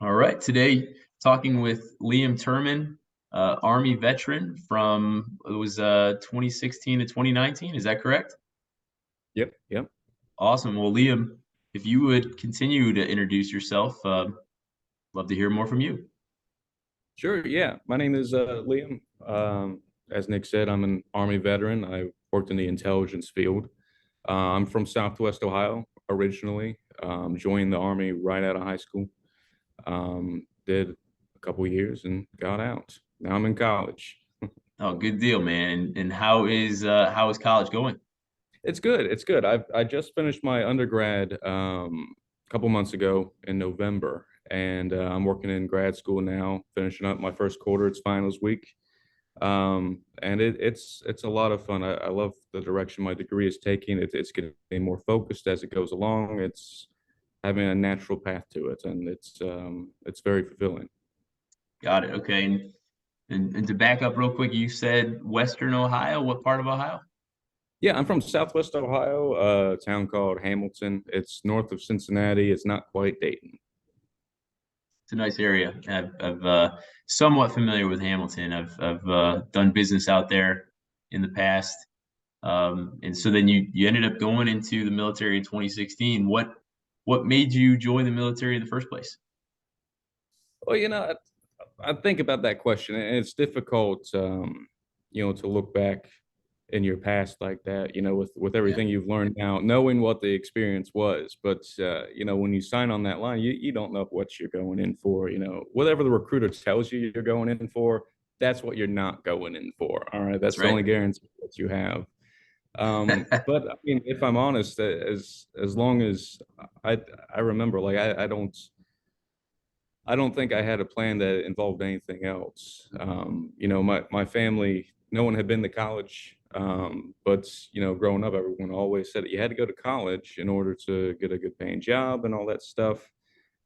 All right, today talking with Liam Turman, Army veteran from it was 2016 to 2019. Is that correct? Yep, yep. Awesome. Well, Liam, if you would continue to introduce yourself, love to hear more from you. Sure, yeah. My name is Liam. As Nick said, I'm an Army veteran. I worked in the intelligence field. I'm from Southwest Ohio originally. Joined the Army right out of high school. Did a couple years and got out. Now I'm in college. Oh, good deal, man. And how is college going? It's good. It's good. I just finished my undergrad a couple months ago in November, and I'm working in grad school now, finishing up my first quarter. It's finals week. And it's a lot of fun. I love the direction my degree is taking. It's getting more focused as it goes along. It's having a natural path to it, and it's very fulfilling. Got it. Okay. And to back up real quick, you said Western Ohio. What part of Ohio? Yeah, I'm from Southwest Ohio, a town called Hamilton. It's north of Cincinnati. It's not quite Dayton. It's a nice area. I've somewhat familiar with Hamilton. I've done business out there in the past. And so then you ended up going into the military in 2016. What made you join the military in the first place? Well, I think about that question, and it's difficult, to look back in your past like that, with Yeah, everything you've learned now, knowing what the experience was. But when you sign on that line, you don't know what you're going in for. Whatever the recruiter tells you you're going in for, that's what you're not going in for. All right, that's that's the right. only guarantee that you have. But I mean, if I'm honest, as long as I I remember, like I don't think I had a plan that involved anything else. My family, no one had been to college, but growing up, everyone always said that you had to go to college in order to get a good paying job and all that stuff.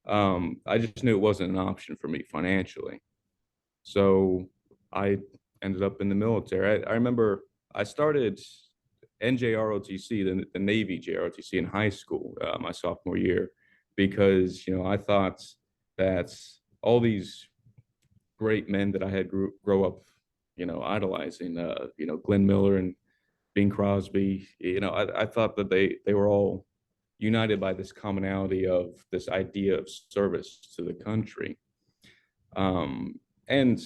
I just knew it wasn't an option for me financially, so I ended up in the military. I remember I started NJROTC, the Navy JROTC in high school, my sophomore year, because I thought that all these great men that I had grow up, idolizing, Glenn Miller and Bing Crosby. I thought that they were all united by this commonality of this idea of service to the country. And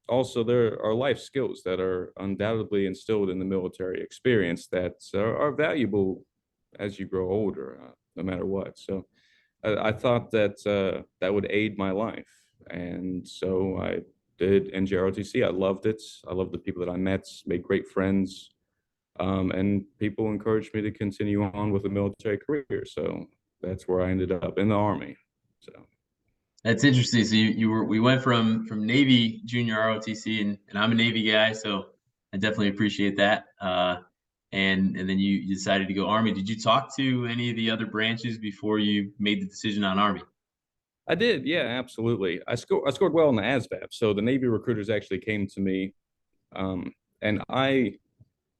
also there are life skills that are undoubtedly instilled in the military experience that are valuable as you grow older, no matter what. So I thought that that would aid my life, and so I did NJROTC. I loved it. I loved the people that I met, made great friends, and people encouraged me to continue on with a military career. So that's where I ended up in the Army. So That's interesting. So we went from Navy junior ROTC and I'm a Navy guy, so I definitely appreciate that. And then you decided to go Army. Did you talk to any of the other branches before you made the decision on Army? I did, yeah, absolutely. I scored well in the ASVAB, so the Navy recruiters actually came to me, and I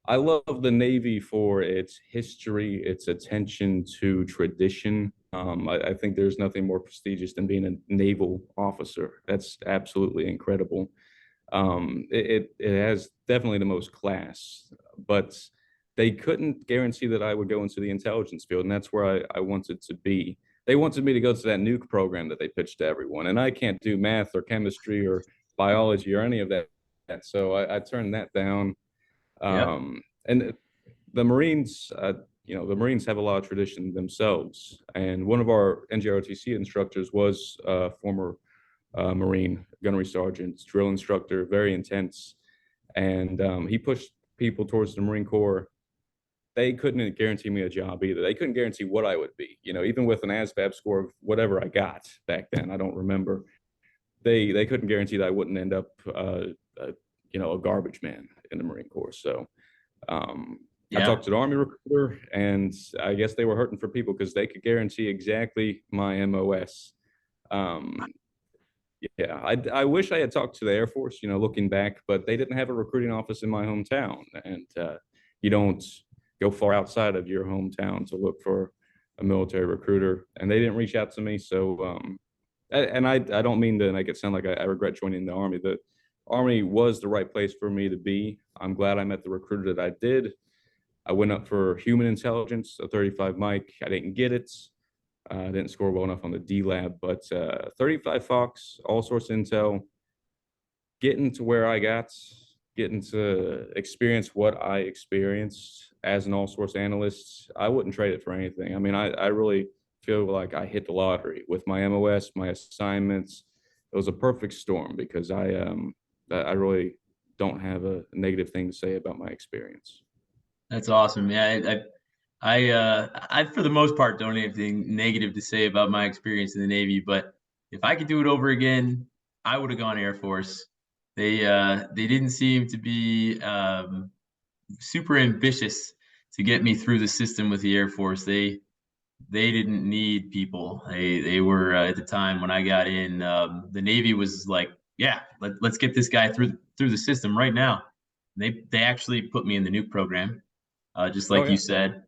love the Navy for its history, its attention to tradition. I think there's nothing more prestigious than being a naval officer. That's absolutely incredible. It has definitely the most class, but they couldn't guarantee that I would go into the intelligence field, and that's where I wanted to be. They wanted me to go to that nuke program that they pitched to everyone, and I can't do math or chemistry or biology or any of that. So I turned that down. Yep. And the Marines, the Marines have a lot of tradition themselves. And one of our NGROTC instructors was a former Marine gunnery sergeant, drill instructor, very intense. And he pushed people towards the Marine Corps. They couldn't guarantee me a job either. They couldn't guarantee what I would be. Even with an ASVAB score of whatever I got back then, I don't remember. They couldn't guarantee that I wouldn't end up, a garbage man in the Marine Corps. So um, I Yeah. talked to the Army recruiter, and I guess they were hurting for people because they could guarantee exactly my MOS. Um, yeah, I wish I had talked to the Air Force, looking back, but they didn't have a recruiting office in my hometown, and you don't go far outside of your hometown to look for a military recruiter, and they didn't reach out to me, so And I don't mean to make it sound like I regret joining the Army. The Army was the right place for me to be. I'm glad I met the recruiter that I did. I went up for human intelligence, a 35 mic. I didn't get it. I didn't score well enough on the D lab, but 35 Fox, all sorts of intel, getting to where I got, getting to experience what I experienced as an all source analyst, I wouldn't trade it for anything. I mean, I really feel like I hit the lottery with my MOS, my assignments. It was a perfect storm because I really don't have a negative thing to say about my experience. That's awesome. Yeah, I for the most part don't have anything negative to say about my experience in the Navy, but if I could do it over again, I would have gone Air Force. They didn't seem to be super ambitious to get me through the system with the Air Force. They didn't need people. They were at the time when I got in, the Navy was like, yeah, let's get this guy through the system right now. They actually put me in the nuke program, just Oh like you yeah. said.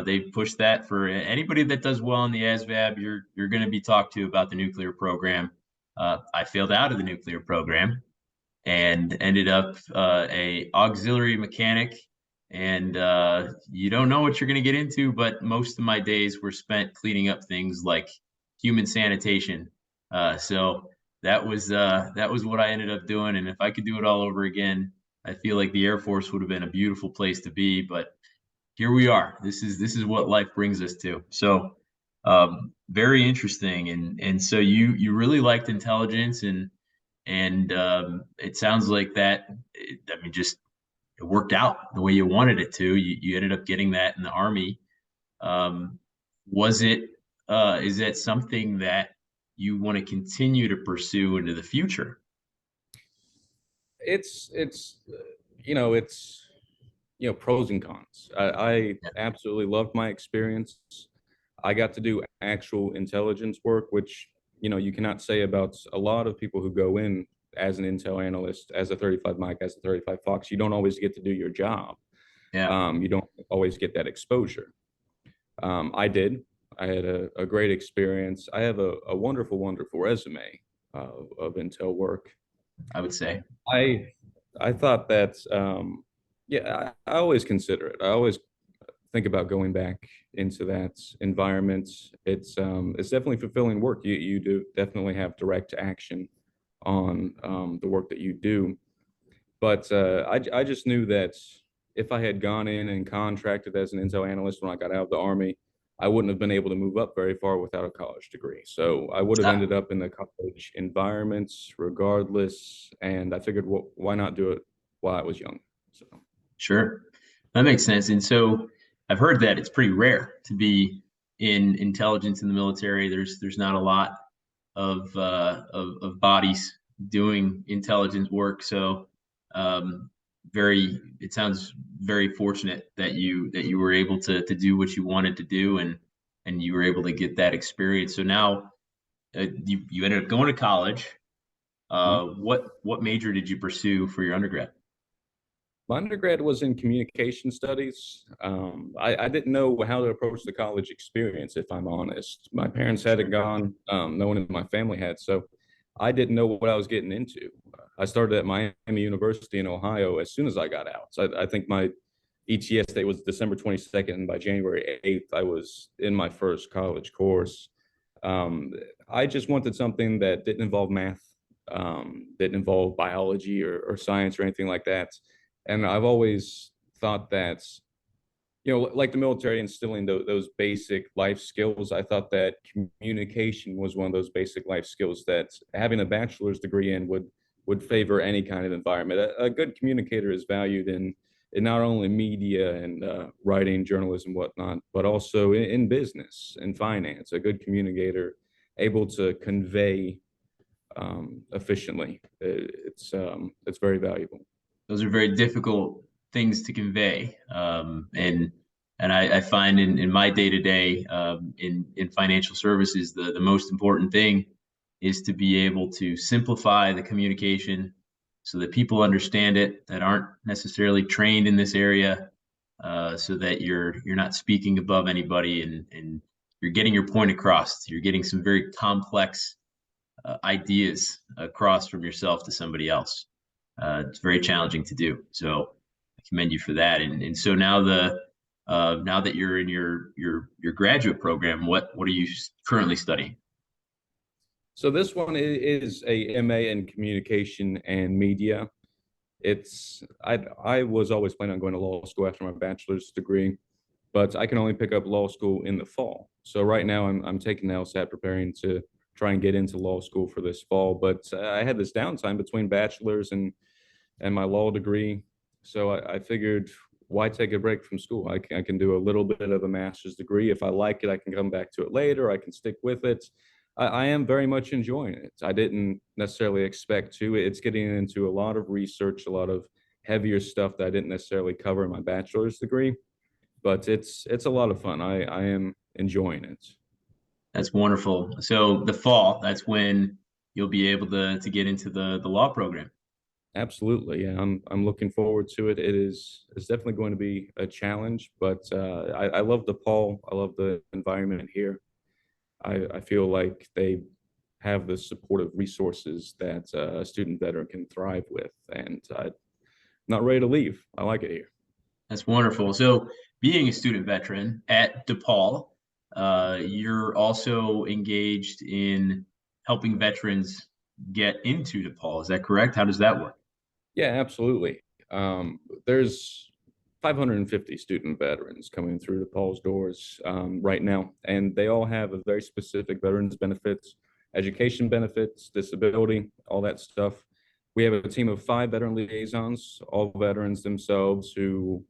They pushed that for anybody that does well in the ASVAB. You're going to be talked to about the nuclear program. I failed out of the nuclear program and ended up a auxiliary mechanic. And you don't know what you're going to get into, but most of my days were spent cleaning up things like human sanitation. So that was what I ended up doing. And if I could do it all over again, I feel like the Air Force would have been a beautiful place to be. But here we are. This is what life brings us to. So very interesting. And so you really liked intelligence, and it sounds like that. I mean, just it worked out the way you wanted it to. You ended up getting that in the Army. Um, was it? Is that something that you want to continue to pursue into the future? It's pros and cons. I Yeah. absolutely loved my experience. I got to do actual intelligence work, which you cannot say about a lot of people who go in as an intel analyst, as a 35 mic, as a 35 Fox. You don't always get to do your job. Yeah, You don't always get that exposure. I did. I had a great experience. I have a wonderful, wonderful resume of intel work. I would say. I I thought that yeah, I always consider it. I always think about going back into that environment. It's definitely fulfilling work. You do definitely have direct action on the work that you do. But I just knew that if I had gone in and contracted as an intel analyst when I got out of the Army, I wouldn't have been able to move up very far without a college degree. So I would have Ah, ended up in the college environments regardless. And I figured, well, why not do it while I was young? So sure, that makes sense. And so I've heard that it's pretty rare to be in intelligence in the military. There's not a lot of bodies doing intelligence work. So it sounds very fortunate that you were able to do what you wanted to do, and you were able to get that experience. So now you ended up going to college. mhm. What major did you pursue for your undergrad? My undergrad was in communication studies. I didn't know how to approach the college experience, if I'm honest. My parents hadn't Sure. gone, no one in my family had. So I didn't know what I was getting into. I started at Miami University in Ohio as soon as I got out. So I think my ETS date was December 22nd. And by January 8th, I was in my first college course. Um, I just wanted something that didn't involve math, didn't involve biology or science or anything like that. And I've always thought that, like the military instilling those basic life skills, I thought that communication was one of those basic life skills that having a bachelor's degree in would favor any kind of environment. A good communicator is valued in not only media and writing, journalism, whatnot, but also in business and finance. A good communicator able to convey efficiently. It's very valuable. Those are very difficult things to convey. And I find in my day to day in financial services, the most important thing is to be able to simplify the communication so that people understand it that aren't necessarily trained in this area, so that you're not speaking above anybody, and you're getting your point across. You're getting some very complex ideas across from yourself to somebody else. It's very challenging to do. So I commend you for that. And so now that you're in your graduate program, what are you currently studying? So this one is a MA in communication and media. I was always planning on going to law school after my bachelor's degree, but I can only pick up law school in the fall. So right now I'm taking LSAT, preparing to try and get into law school for this fall. But I had this downtime between bachelor's and my law degree, so I figured, why take a break from school? I can do a little bit of a master's degree. If I like it, I can come back to it later. I can stick with it. I am very much enjoying it. I didn't necessarily expect to. It's getting into a lot of research, a lot of heavier stuff that I didn't necessarily cover in my bachelor's degree, but it's a lot of fun. I am enjoying it. That's wonderful. So the fall, that's when you'll be able to get into the law program. Absolutely, yeah. I'm looking forward to it. It's definitely going to be a challenge, but I love DePaul. I love the environment here. I feel like they have the supportive resources that a student veteran can thrive with, and I'm not ready to leave. I like it here. That's wonderful. So being a student veteran at DePaul, you're also engaged in helping veterans get into DePaul. Is that correct? How does that work? Yeah, absolutely. There's 550 student veterans coming through DePaul's doors right now, and they all have a very specific veterans benefits, education benefits, disability, all that stuff. We have a team of 5 veteran liaisons, all veterans themselves, who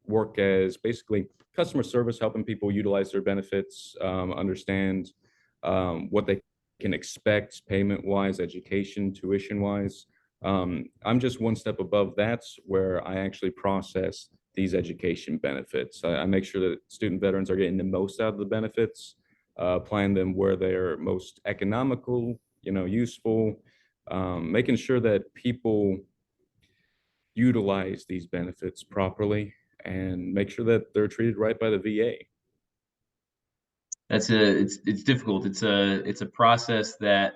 work as basically customer service, helping people utilize their benefits, understand what they can expect payment wise, education, tuition wise. I'm just one step above that, where I actually process these education benefits. I make sure that student veterans are getting the most out of the benefits, applying them where they're most economical, useful, making sure that people utilize these benefits properly and make sure that they're treated right by the VA. It's difficult. It's a process that,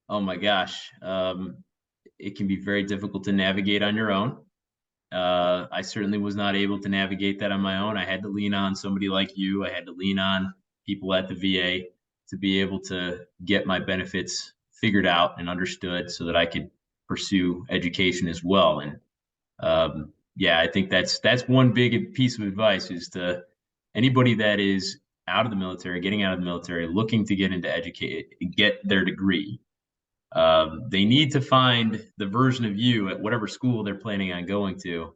oh my gosh, it can be very difficult to navigate on your own. I certainly was not able to navigate that on my own. I had to lean on somebody like you. I had to lean on people at the VA to be able to get my benefits figured out and understood so that I could pursue education as well. And yeah, I think that's one big piece of advice is to anybody that is out of the military, getting out of the military, looking to get into educate, get their degree. They need to find the version of you at whatever school they're planning on going to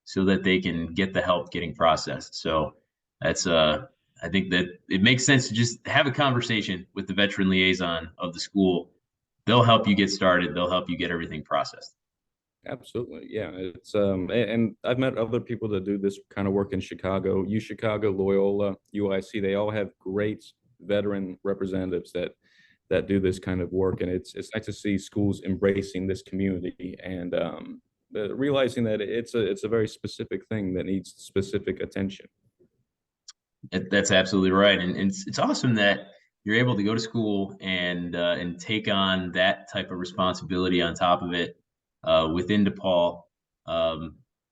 so that they can get the help getting processed. So that's I think that it makes sense to just have a conversation with the veteran liaison of the school. They'll help you get started. They'll help you get everything processed. Absolutely. Yeah. And I've met other people that do this kind of work in Chicago, U Chicago, Loyola, UIC. They all have great veteran representatives that do this kind of work. And it's nice to see schools embracing this community and realizing that it's a very specific thing that needs specific attention. That's absolutely right, and it's awesome that you're able to go to school and take on that type of responsibility on top of it within DePaul.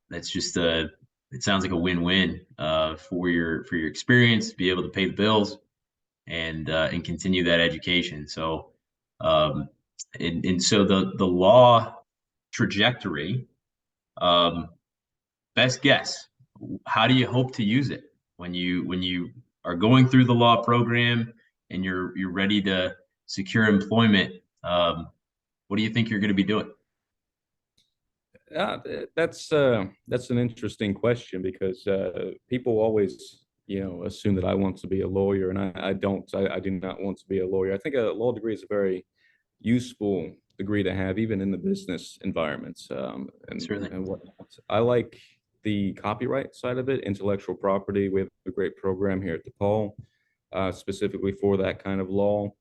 That's just a it sounds like a win-win for your experience, to be able to pay the bills and continue that education. So um, and so the law trajectory, um, best guess, how do you hope to use it when you are going through the law program and you're ready to secure employment? What do you think you're going to be doing? Uh, that's an interesting question because people always, assume that I want to be a lawyer, and I don't. I do not want to be a lawyer. I think a law degree is a very useful degree to have, even in the business environments. Certainly. And what I like the copyright side of it, intellectual property. We have a great program here at DePaul, specifically for that kind of law.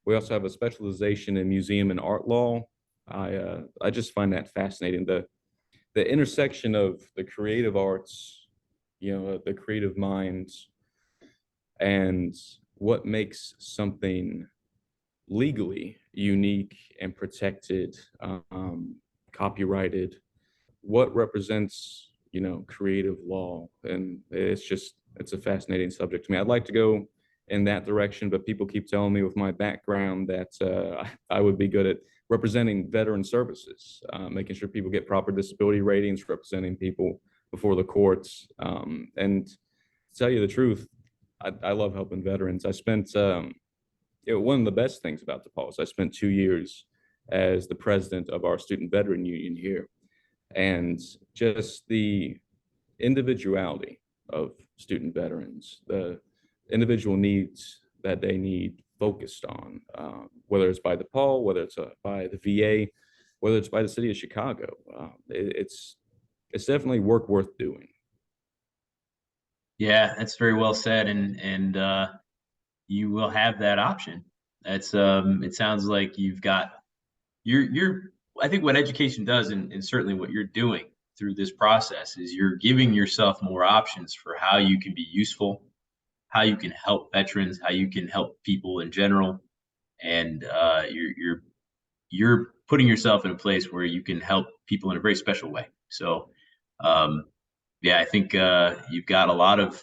We also have a specialization in museum and art law. I just find that fascinating. The intersection of the creative arts, the creative minds, and what makes something legally, unique and protected, copyrighted, what represents, creative law. And it's a fascinating subject to me. I'd like to go in that direction, but people keep telling me with my background that I would be good at representing veteran services, making sure people get proper disability ratings, representing people before the courts. And to tell you the truth, I love helping veterans. I spent one of the best things about DePaul is I spent 2 years as the president of our student veteran union here, and just the individuality of student veterans, the individual needs that they need focused on, whether it's by DePaul, whether it's by the VA, whether it's by the city of Chicago. It's definitely work worth doing. Yeah, that's very well said, and you will have that option. That's it sounds like you've got you're I think what education does, and certainly what you're doing through this process, is you're giving yourself more options for how you can be useful, how you can help veterans, how you can help people in general, and you're putting yourself in a place where you can help people in a very special way. So, yeah, I think you've got a lot of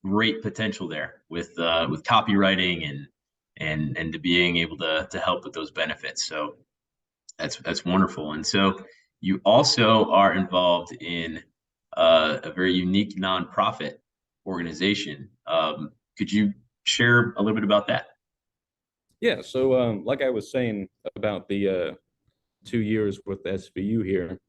great potential there with copywriting and to being able to help with those benefits. So that's wonderful. And so you also are involved in a very unique nonprofit organization. Could you share a little bit about that? Yeah, so like I was saying about the 2 years with the SVU here,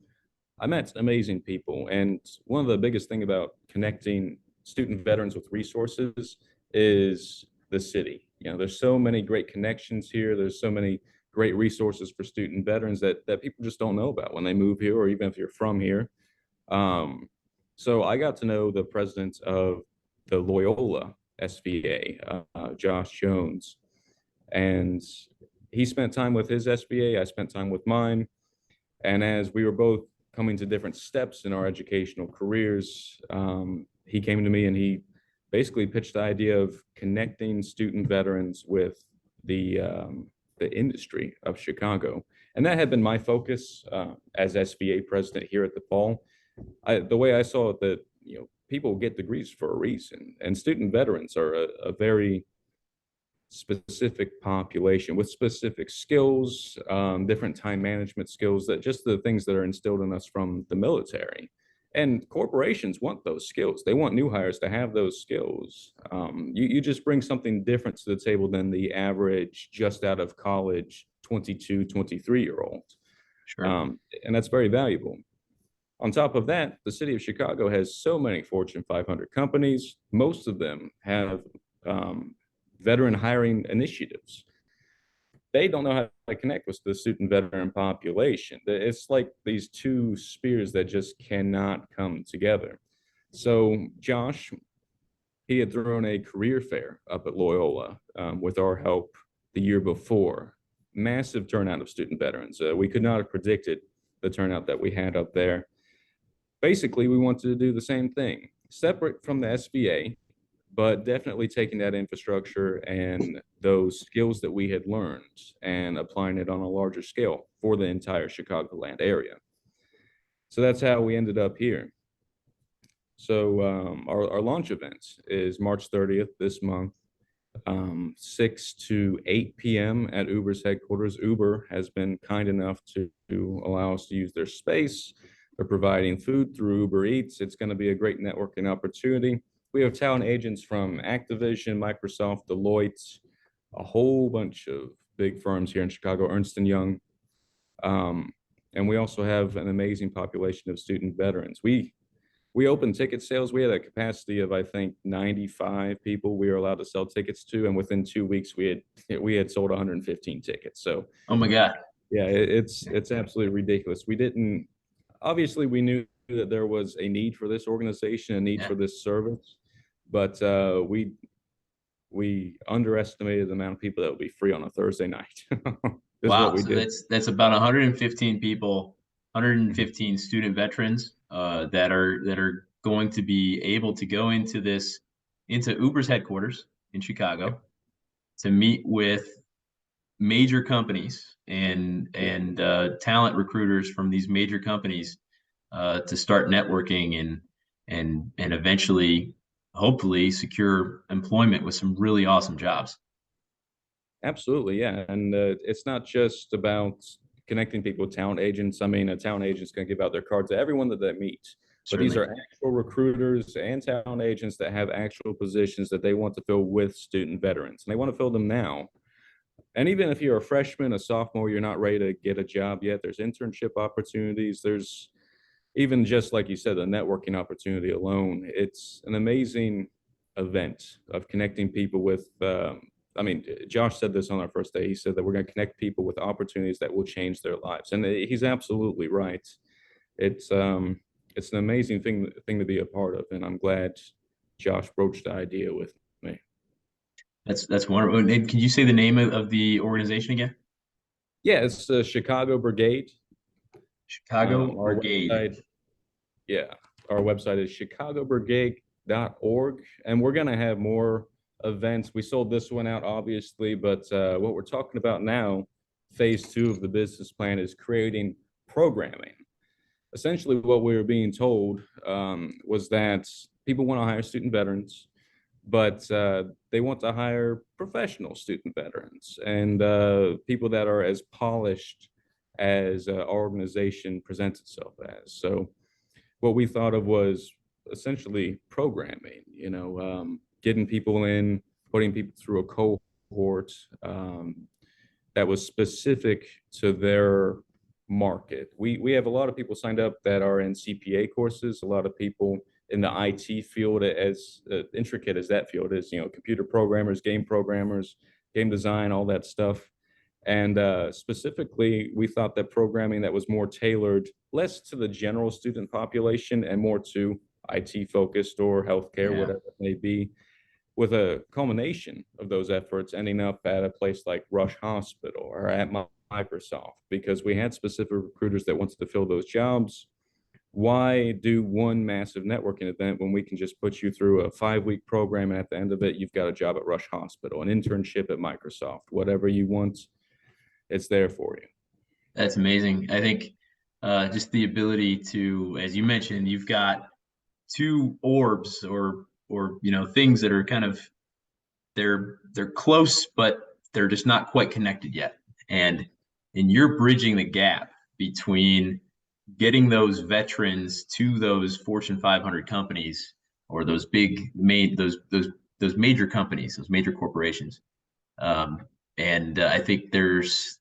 I met amazing people. And one of the biggest thing about connecting student veterans with resources is the city. There's so many great connections here. There's so many great resources for student veterans that people just don't know about when they move here, or even if you're from here. So I got to know the president of the Loyola SVA, Josh Jones, and he spent time with his SVA. I spent time with mine. And as we were both coming to different steps in our educational careers, he came to me and he basically pitched the idea of connecting student veterans with the industry of Chicago. And that had been my focus as SVA president here at DePaul. The way I saw it, that people get degrees for a reason, and student veterans are a very specific population with specific skills, different time management skills, that just the things that are instilled in us from the military. And corporations want those skills. They want new hires to have those skills. You just bring something different to the table than the average just out of college 22, 23-year-old. Sure. And that's very valuable. On top of that, the city of Chicago has so many Fortune 500 companies. Most of them have veteran hiring initiatives. They don't know how to connect with the student veteran population. It's like these two spears that just cannot come together. So Josh, he had thrown a career fair up at Loyola with our help the year before. Massive turnout of student veterans. We could not have predicted the turnout that we had up there. Basically, we wanted to do the same thing, separate from the SVA, but definitely taking that infrastructure and those skills that we had learned and applying it on a larger scale for the entire Chicagoland area. So that's how we ended up here. So our launch event is March 30th this month, 6 to 8 p.m. at Uber's headquarters. Uber has been kind enough to allow us to use their space. They're providing food through Uber Eats. It's going to be a great networking opportunity. We have talent agents from Activision, Microsoft, Deloitte, a whole bunch of big firms here in Chicago, Ernst & Young. And we also have an amazing population of student veterans. We opened ticket sales. We had a capacity of, I think, 95 people we were allowed to sell tickets to. And within 2 weeks, we had sold 115 tickets. So, Oh my God. Yeah, it's absolutely ridiculous. Obviously, we knew that there was a need for this organization, a need for this service, but we underestimated the amount of people that would be free on a Thursday night. Wow, so that's about 115 people, 115 student veterans that are going to be able to go into Uber's headquarters in Chicago to meet with major companies and talent recruiters from these major companies to start networking and eventually, hopefully, secure employment with some really awesome jobs. Absolutely, yeah. And it's not just about connecting people with talent agents. I mean, a talent agent's going to give out their card to everyone that they meet. But these Certainly. are actual recruiters and talent agents that have actual positions that they want to fill with student veterans. And they want to fill them now. And even if you're a freshman, a sophomore, you're not ready to get a job yet, there's internship opportunities. There's even just like you said, the networking opportunity alone. It's an amazing event of connecting people with. I mean, Josh said this on our first day. He said that we're going to connect people with opportunities that will change their lives, and he's absolutely right. It's an amazing thing to be a part of, and I'm glad Josh broached the idea with me. That's wonderful. And can you say the name of the organization again? Yeah, it's the Chicago Brigade. Chicago Our Brigade. website, yeah, our website is chicagobrigade.org, and we're going to have more events. We sold this one out, obviously, but what we're talking about now, phase two of the business plan, is creating programming. Essentially, what we were being told was that people want to hire student veterans, but they want to hire professional student veterans and people that are as polished as our organization presents itself as. So what we thought of was essentially programming, getting people in, putting people through a cohort that was specific to their market. We have a lot of people signed up that are in CPA courses, a lot of people in the IT field, as intricate as that field is, computer programmers, game design, all that stuff. And specifically, we thought that programming that was more tailored, less to the general student population and more to IT focused or healthcare, Yeah. whatever it may be, with a culmination of those efforts ending up at a place like Rush Hospital or at Microsoft, because we had specific recruiters that wanted to fill those jobs. Why do one massive networking event when we can just put you through a 5-week program, and at the end of it, you've got a job at Rush Hospital, an internship at Microsoft, whatever you want, it's there for you. That's amazing. I think just the ability to, as you mentioned, you've got two orbs or things that are kind of they're close, but they're just not quite connected yet. And you're bridging the gap between getting those veterans to those Fortune 500 companies or those big main those major companies, those major corporations. And I think there's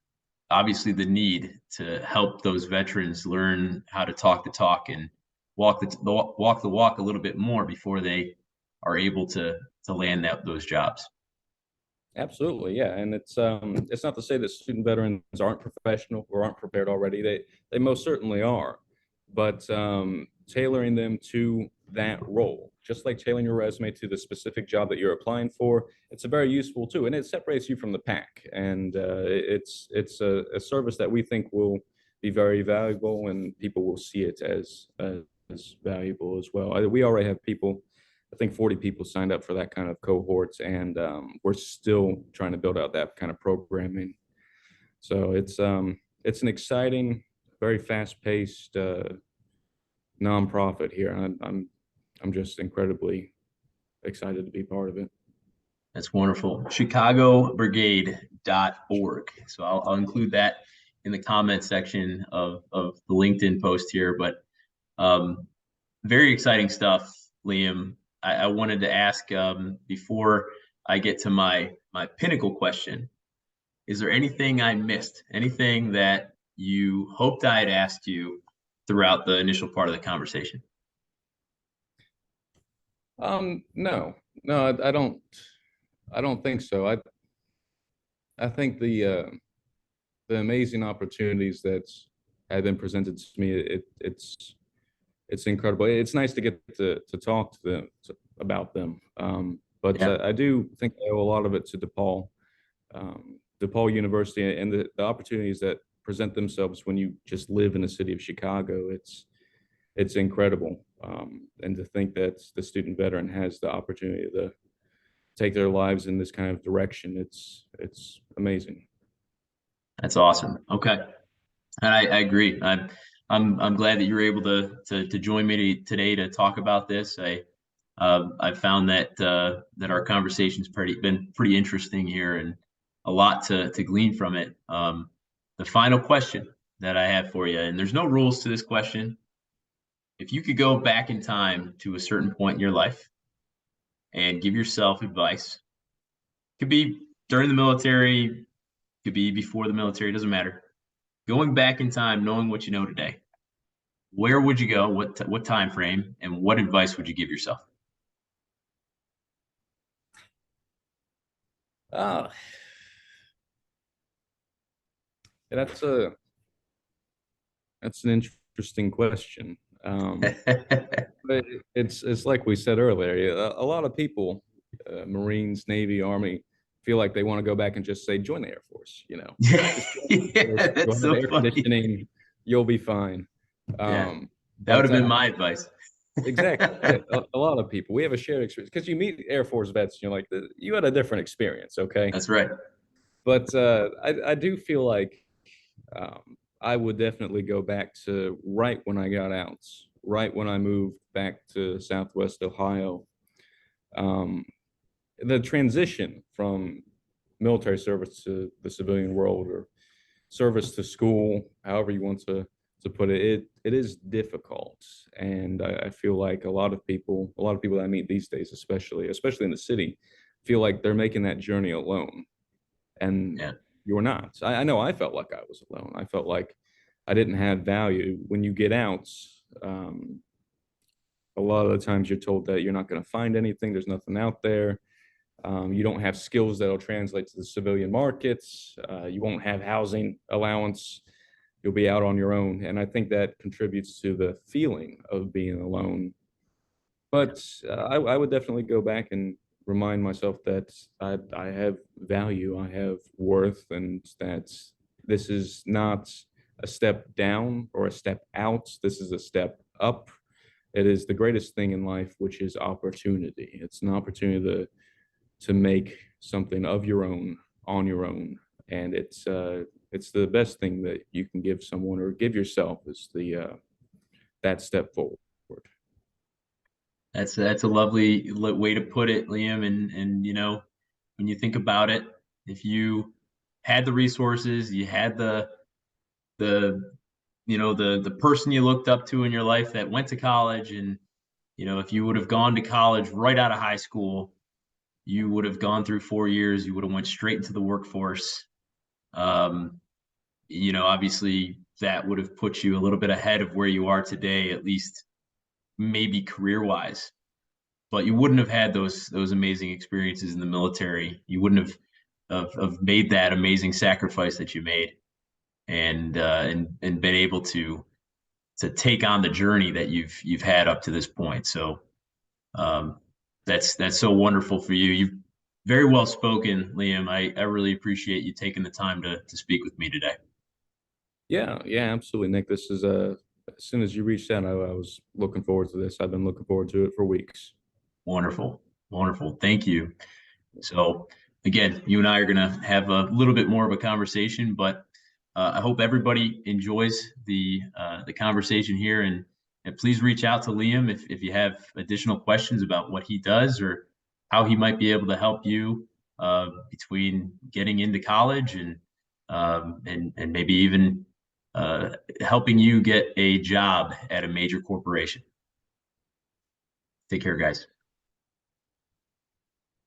obviously the need to help those veterans learn how to talk the talk and walk the walk a little bit more before they are able to land those jobs. Absolutely, yeah, and it's not to say that student veterans aren't professional or aren't prepared already. They most certainly are, but tailoring them to that role, just like tailoring your resume to the specific job that you're applying for, it's a very useful too, and it separates you from the pack. And it's a service that we think will be very valuable, and people will see it as valuable as well. We already have people. I think 40 people signed up for that kind of cohorts, and we're still trying to build out that kind of programming. So it's an exciting, very fast-paced nonprofit here. I'm just incredibly excited to be part of it. That's wonderful. ChicagoBrigade.org. So I'll include that in the comment section of the LinkedIn post here. But very exciting stuff, Liam. I wanted to ask before I get to my pinnacle question, is there anything I missed? Anything that you hoped I had asked you throughout the initial part of the conversation? No, I don't think so. I think the amazing opportunities that have been presented to me, it's incredible. It's nice to get to talk to them about them. But Yeah. I do think I owe a lot of it to DePaul University, and the opportunities that present themselves when you just live in the city of Chicago. It's incredible. And to think that the student veteran has the opportunity to take their lives in this kind of direction, it's amazing. That's awesome. Okay. And I agree. I'm glad that you're able to join me today to talk about this. I've found that our conversation's been pretty interesting here and a lot to glean from it. The final question that I have for you, and there's no rules to this question. If you could go back in time to a certain point in your life and give yourself advice, could be during the military, could be before the military, doesn't matter. Going back in time, knowing what you know today, where would you go? What time frame, and what advice would you give yourself? Ah, that's an interesting question. But it's like we said earlier, a lot of people, Marines, Navy, Army, feel like they want to go back and just say, join the Air Force, just join the Air Yeah, Force, that's you'll have so air funny. conditioning, you'll be fine. Yeah, that would But have been my advice. exactly, yeah, a lot of people, we have a shared experience because you meet Air Force vets, you're like, you had a different experience, okay? That's right. But I do feel like I would definitely go back to right when I got out, right when I moved back to Southwest Ohio. Um, the transition from military service to the civilian world or service to school, however you want to put it, it is difficult. And I feel like a lot of people that I meet these days, especially in the city, feel like they're making that journey alone. And Yeah, you're not. I know I felt like I was alone. I felt like I didn't have value. When you get out, um, a lot of the times you're told that you're not going to find anything. There's nothing out there. You don't have skills that'll translate to the civilian markets. You won't have housing allowance. You'll be out on your own. And I think that contributes to the feeling of being alone. But I would definitely go back and remind myself that I have value, I have worth, and that this is not a step down or a step out. This is a step up. It is the greatest thing in life, which is opportunity. It's an opportunity to make something of your own on your own, and it's the best thing that you can give someone or give yourself is the that step forward. that's a lovely way to put it, Liam. And when you think about it, if you had the resources, you had the the person you looked up to in your life that went to college, and if you would have gone to college right out of high school, you would have gone through 4 years, you would have went straight into the workforce. um, Obviously that would have put you a little bit ahead of where you are today, at least maybe career wise. But you wouldn't have had those amazing experiences in the military. You wouldn't have made that amazing sacrifice that you made, and been able to take on the journey that you've had up to this point. So um, that's so wonderful for you. You've very well spoken, Liam. I really appreciate you taking the time to speak with me today. Yeah, yeah, absolutely, Nick. This is as soon as you reached out, I was looking forward to this. I've been looking forward to it for weeks. Wonderful, wonderful. Thank you. So again, you and I are going to have a little bit more of a conversation, but I hope everybody enjoys the conversation here, and please reach out to Liam if you have additional questions about what he does or how he might be able to help you between getting into college and maybe even helping you get a job at a major corporation. Take care, guys.